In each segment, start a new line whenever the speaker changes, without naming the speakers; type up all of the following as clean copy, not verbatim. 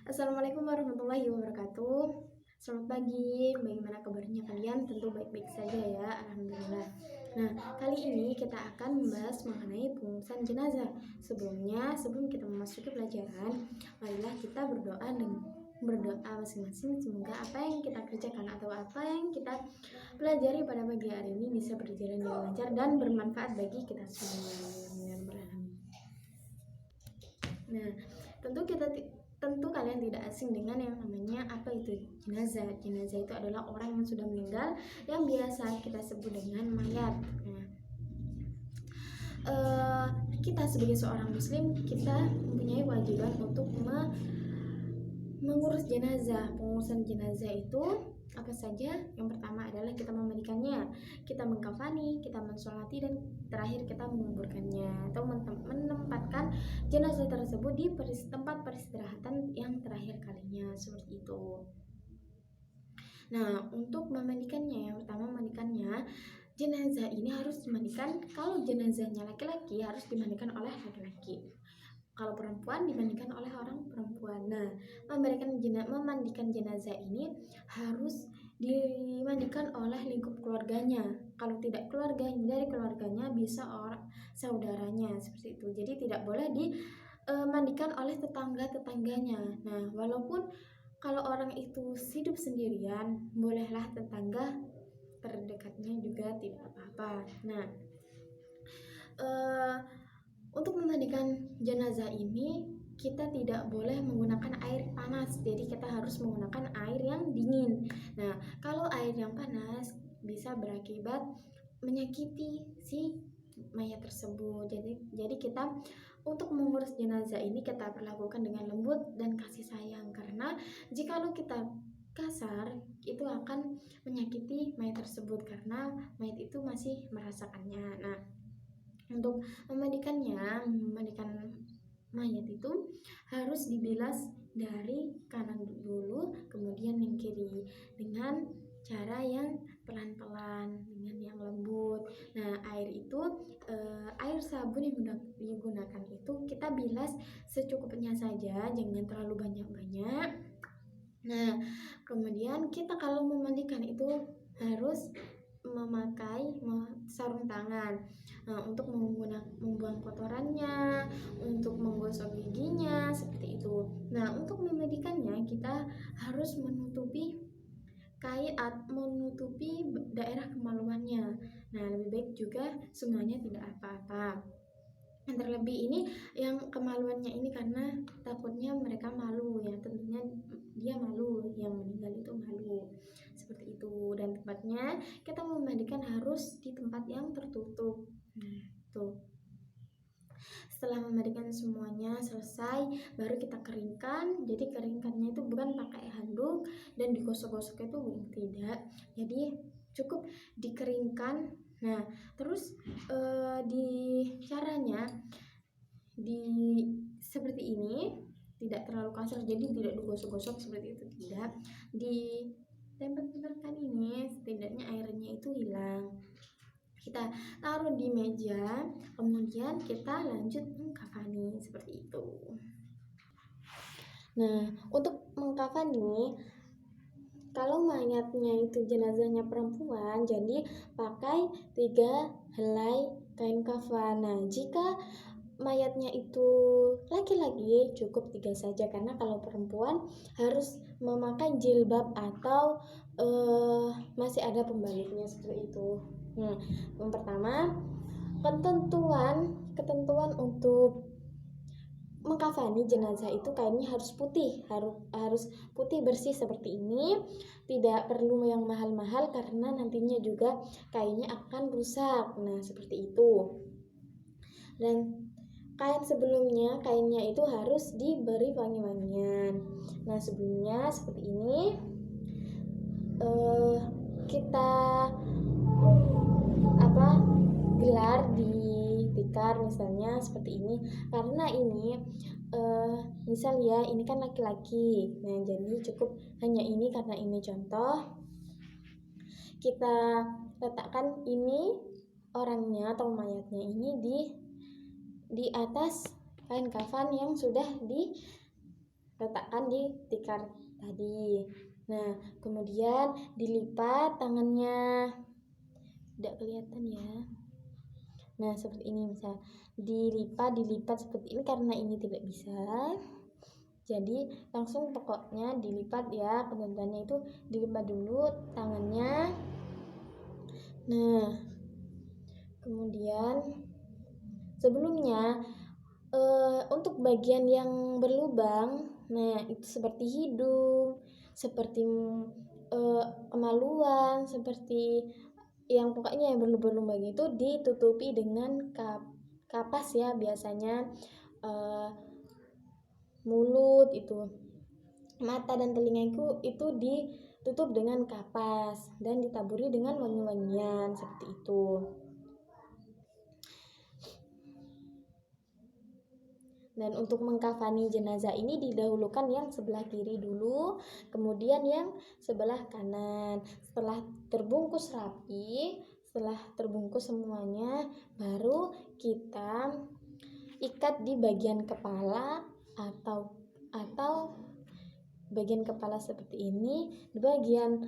Assalamualaikum warahmatullahi wabarakatuh. Selamat pagi, bagaimana kabarnya kalian? Tentu baik-baik saja ya, alhamdulillah. Nah, kali ini kita akan membahas mengenai pengurusan jenazah. Sebelum kita memasuki pelajaran, marilah kita berdoa masing-masing, semoga apa yang kita kerjakan atau apa yang kita pelajari pada pagi hari ini bisa berjalan dengan lancar dan bermanfaat bagi kita semua. Nah, tentu kalian tidak asing dengan yang namanya apa itu jenazah. Jenazah itu adalah orang yang sudah meninggal yang biasa kita sebut dengan mayat. Nah, kita sebagai seorang muslim, kita mempunyai kewajiban untuk mengurus jenazah. Pengurusan jenazah itu apa saja? Yang pertama adalah kita memandikannya, kita mengkafani, kita mensolati, dan terakhir kita menguburkannya atau menempatkan jenazah tersebut di tempat peristirahatan yang terakhir kalinya, seperti itu. Nah, untuk memandikannya, yang pertama memandikannya, jenazah ini harus dimandikan. Kalau jenazahnya laki-laki harus dimandikan oleh laki-laki, kalau perempuan dimandikan oleh orang perempuan. Nah, memandikan jenazah ini harus dimandikan oleh lingkup keluarganya. Kalau tidak dari keluarganya, bisa orang saudaranya, seperti itu. Jadi tidak boleh dimandikan oleh tetangga-tetangganya. Nah, walaupun kalau orang itu hidup sendirian, bolehlah tetangga terdekatnya juga tidak apa-apa. Nah, untuk memandikan jenazah ini kita tidak boleh menggunakan air panas, jadi kita harus menggunakan air yang dingin. Nah, kalau air yang panas bisa berakibat menyakiti si mayat tersebut. Jadi kita untuk mengurus jenazah ini kita perlakukan dengan lembut dan kasih sayang, karena jikalau kita kasar itu akan menyakiti mayat tersebut karena mayat itu masih merasakannya. Nah, untuk memandikan mayat itu harus dibilas dari kanan dulu, kemudian yang kiri, dengan cara yang pelan-pelan, dengan yang lembut. Nah, air sabun yang digunakan itu kita bilas secukupnya saja, jangan terlalu banyak-banyak. Nah, kemudian kita kalau memandikan itu harus memakai sarung tangan untuk membuang kotorannya, untuk menggosok giginya, seperti itu. Nah, untuk memandikannya kita harus menutupi menutupi daerah kemaluannya. Nah, lebih baik juga semuanya tidak apa-apa. Yang terlebih ini yang kemaluannya ini karena takutnya mereka malu ya, tentunya dia malu, yang meninggal itu malu, seperti itu. Dan tempatnya kita memandikan harus di tempat yang tertutup. Nah, tuh. Setelah memandikan semuanya selesai, baru kita keringkan. Jadi keringkannya itu bukan pakai handuk dan digosok-gosok itu tidak. Jadi cukup dikeringkan. Nah, terus caranya seperti ini, tidak terlalu kasar, jadi tidak digosok-gosok seperti itu, tidak. Ditempel-tempelkan ini, setidaknya airnya itu hilang. Kita taruh di meja, kemudian kita lanjut mengkafani, seperti itu. Nah, untuk mengkafani, kalau mayatnya itu jenazahnya perempuan, jadi pakai 3 helai kain kafan. Nah, jika mayatnya itu laki-laki cukup 3 saja, karena kalau perempuan harus memakai jilbab atau masih ada pembaliknya, seperti itu. Yang pertama, ketentuan untuk mengkafani jenazah itu kainnya harus putih, harus putih bersih seperti ini. Tidak perlu yang mahal-mahal karena nantinya juga kainnya akan rusak. Nah, seperti itu. Dan kainnya itu harus diberi wangi-wangian. Nah, sebelumnya seperti ini kita gelar di tikar, misalnya seperti ini, karena ini misal ya, ini kan laki-laki. Nah, jadi cukup hanya ini karena ini contoh. Kita letakkan ini orangnya atau mayatnya ini di atas kain kafan yang sudah letakkan di tikar tadi. Nah, kemudian dilipat tangannya, tidak kelihatan ya. Nah, seperti ini, misal dilipat seperti ini karena ini tidak bisa. Jadi langsung pokoknya dilipat ya, ketentuannya itu dilipat dulu tangannya. Nah, kemudian sebelumnya untuk bagian yang berlubang, nah itu seperti hidung, seperti kemaluan, seperti yang pokoknya yang berlubang-lubang itu ditutupi dengan kapas ya, biasanya mulut itu, mata dan telinga itu ditutup dengan kapas dan ditaburi dengan wangi-wangian seperti itu. Dan untuk mengkafani jenazah ini didahulukan yang sebelah kiri dulu, kemudian yang sebelah kanan. Setelah terbungkus rapi, setelah terbungkus semuanya, baru kita ikat di bagian kepala atau bagian kepala seperti ini, di bagian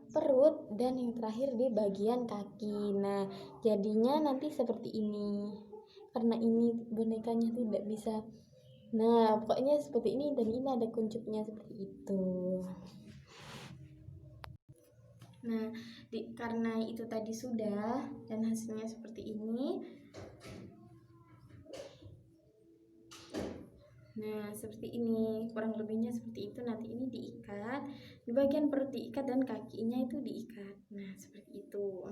perut, dan yang terakhir di bagian kaki. Nah, jadinya nanti seperti ini. Karena ini bonekanya tidak bisa. Nah, pokoknya seperti ini, dan ini ada kuncupnya seperti itu. Nah, karena itu tadi sudah dan hasilnya seperti ini. Nah, seperti ini, kurang lebihnya seperti itu. Nanti ini diikat, di bagian perut diikat dan kakinya itu diikat. Nah, seperti itu.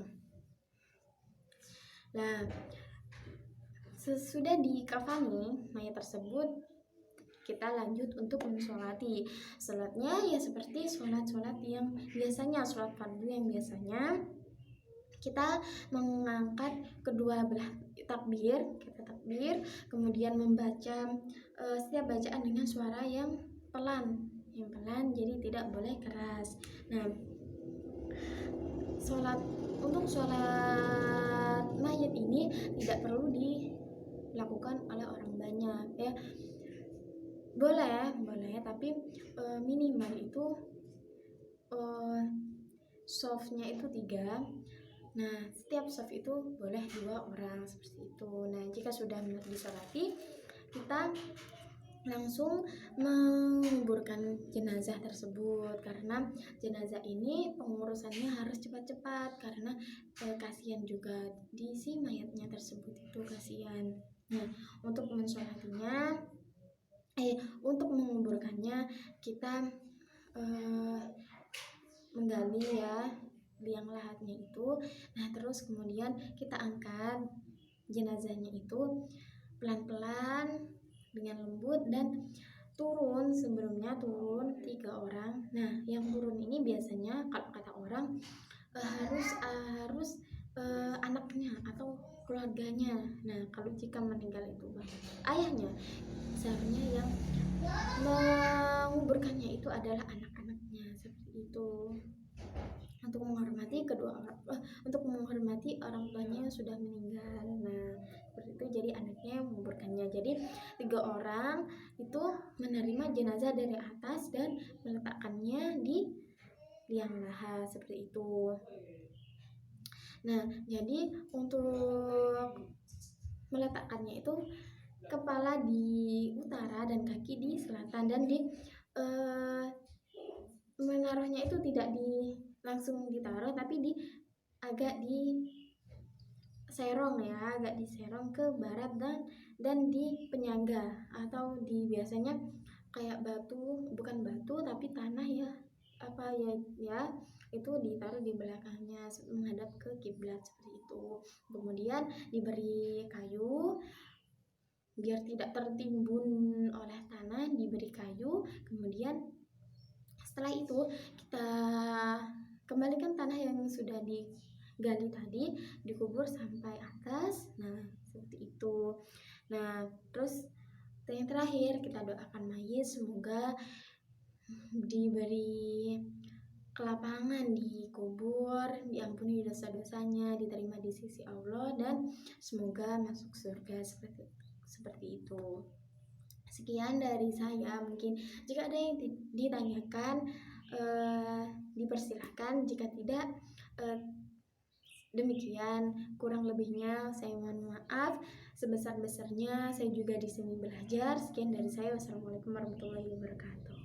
Nah, sesudah dikafani mayat tersebut, kita lanjut untuk mensolati. Sholatnya ya seperti sholat-sholat yang biasanya, sholat fardu yang biasanya kita mengangkat kedua belah takbir, kemudian membaca setiap bacaan dengan suara yang pelan, jadi tidak boleh keras. Nah, untuk sholat mayat ini tidak perlu dilakukan oleh orang banyak ya. Boleh, tapi minimal itu softnya itu 3. Nah, setiap soft itu boleh 2 orang seperti itu. Nah, jika sudah disolati, kita langsung menguburkan jenazah tersebut, karena jenazah ini pengurusannya harus cepat-cepat karena kasihan juga di si mayatnya tersebut, itu kasihan. Nah, untuk mensolatinya untuk menguburkannya kita menggali ya liang lahatnya itu. Nah, terus kemudian kita angkat jenazahnya itu pelan-pelan dengan lembut dan sebelumnya turun 3 orang. Nah, yang turun ini biasanya kalau kata orang harus anaknya atau keluarganya. Nah, kalau jika meninggal itu ayahnya, seharusnya yang menguburkannya itu adalah anak-anaknya seperti itu, untuk menghormati orang tuanya yang sudah meninggal. Nah, seperti itu, jadi anaknya yang menguburkannya. Jadi 3 orang itu menerima jenazah dari atas dan meletakkannya di liang lahat seperti itu. Nah, jadi untuk meletakkannya itu kepala di utara dan kaki di selatan, dan menaruhnya itu tidak langsung ditaruh, tapi agak diserong ke barat dan di penyangga, atau biasanya kayak bukan batu tapi tanah ya, itu ditaruh di belakangnya menghadap ke kiblat seperti itu. Kemudian diberi kayu biar tidak tertimbun oleh tanah, diberi kayu. Kemudian setelah itu kita kembalikan tanah yang sudah digali tadi, dikubur sampai atas. Nah, seperti itu. Nah, terus yang terakhir kita doakan mayit semoga diberi kelapangan dikubur, diampuni dosa-dosanya, diterima di sisi Allah, dan semoga masuk surga seperti itu. Sekian dari saya. Mungkin jika ada yang ditanyakan, dipersilahkan. Jika tidak, demikian. Kurang lebihnya saya mohon maaf. Sebesar-besarnya saya juga di sini belajar. Sekian dari saya. Wassalamualaikum warahmatullahi wabarakatuh.